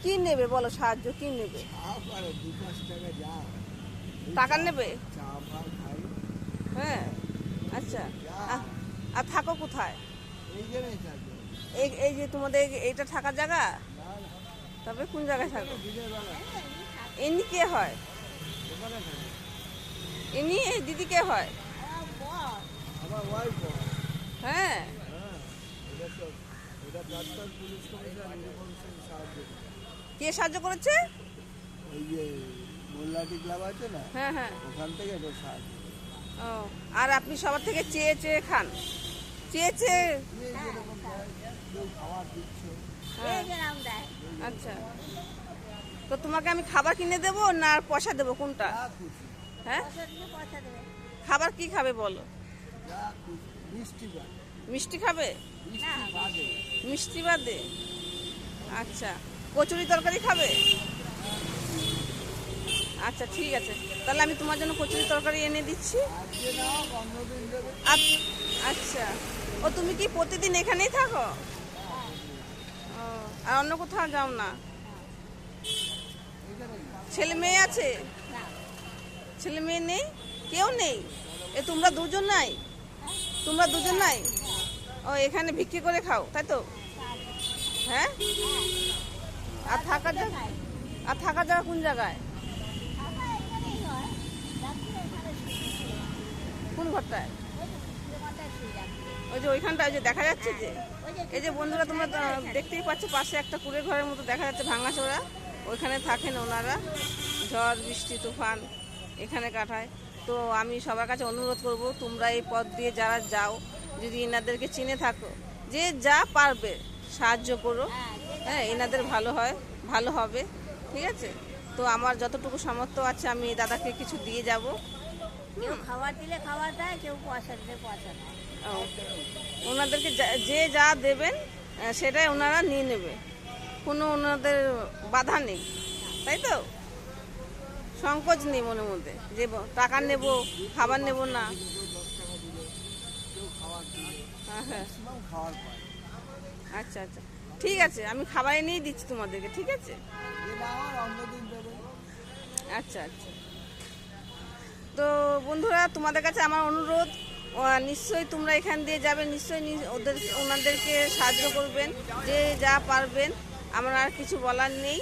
কি নেবে বলো, সাহায্য কি নেবে? টাকা নেবে? হ্যাঁ, আচ্ছা। আর থাকো কোথায়? এই যে তোমাদের এইটা থাকার জায়গা? তবে কোন জায়গায় থাকো? ইনি কে হয়? ইনি এই দিদি কে হয়? হ্যাঁ, কে সাহায্য করেছে? ওই যে মোল্লাটি ক্লাব আছে না, হ্যাঁ হ্যাঁ। ওখান থেকে এটা সাহায্য। ও, আর আপনি সবার থেকে চেয়ে চেয়ে খান? চেয়ে চেয়ে? কেউ খাবার দিচ্ছে। হ্যাঁ। আচ্ছা, তো তোমাকে আমি খাবার কিনে দেবো না আর পয়সা দেবো, কোনটা? যা খুশি, হ্যাঁ, খাবার কি খাবে বলো? যা খুশি। মিষ্টি বাদে, মিষ্টি খাবে? মিষ্টি বাদে। মিষ্টি বাদে? আচ্ছা, কচুরি তরকারি খাবে? আচ্ছা ঠিক আছে, তাহলে আমি তোমার জন্য কচুরি তরকারি এনে দিচ্ছি। আজকে নাও, অন্যদিন দেবে। আচ্ছা, ও তুমি কি প্রতিদিন এখানেই থাকো? ও, আর অন্য কোথাও যাও না? ছেলে মেয়ে আছে? ছেলে মেয়ে নেই? কেউ নেই? এ তোমরা দুজন নাই? তোমরা দুজন নাই? ও, এখানে বিক্রি করে খাও তাই তো? হ্যাঁ, আর থাকার জায়গা? আর থাকার জায়গা কোন জায়গায়? কোন ঘরটায়? ওই যে ওইখানটা, ওই যে দেখা যাচ্ছে যে, এই যে বন্ধুরা তোমরা তো দেখতেই পাচ্ছ, পাশে একটা কুড়ে ঘরের মতো দেখা যাচ্ছে ভাঙাচোরা, ওইখানে থাকেন ওনারা। ঝড় বৃষ্টি তুফান এখানে কাটায়। তো আমি সবার কাছে অনুরোধ করব, তোমরা এই পথ দিয়ে যারা যাও, যদি এনাদেরকে চিনে থাকো, যে যা পারবে সাহায্য করো। হ্যাঁ, এনাদের ভালো হয়, ভালো হবে, ঠিক আছে? তো আমার যতটুকু সামর্থ্য আছে আমি দাদাকে কিছু দিয়ে যাব। কেউ খাবার দিলে খাবার দেয়, কেউ পয়সা দিলে পয়সা দেয়। ও, ওনাদেরকে যে যা দেবেন সেটাই ওনারা নিয়ে নেবে, কোনো ওনাদের বাধা নেই, তাই তো? সংকোচ নেই মনের মধ্যে যে টাকা নেব, খাবার নেব না। কেউ খাবার দিলে, হ্যাঁ হ্যাঁ, ম্যাক্সিমাম খাবার পায়। আচ্ছা আচ্ছা, ঠিক আছে, আমি খাবার এনেই দিচ্ছি তোমাদেরকে, ঠিক আছে? এ না হয় অন্যদিন দেবে। আচ্ছা আচ্ছা। তো বন্ধুরা, তোমাদের কাছে আমার অনুরোধ, নিশ্চয়ই তোমরা এখান দিয়ে যাবে, নিশ্চয়ই ওনাদেরকে সাহায্য করবেন, যে যা পারবেন। আমার আর কিছু বলার নেই।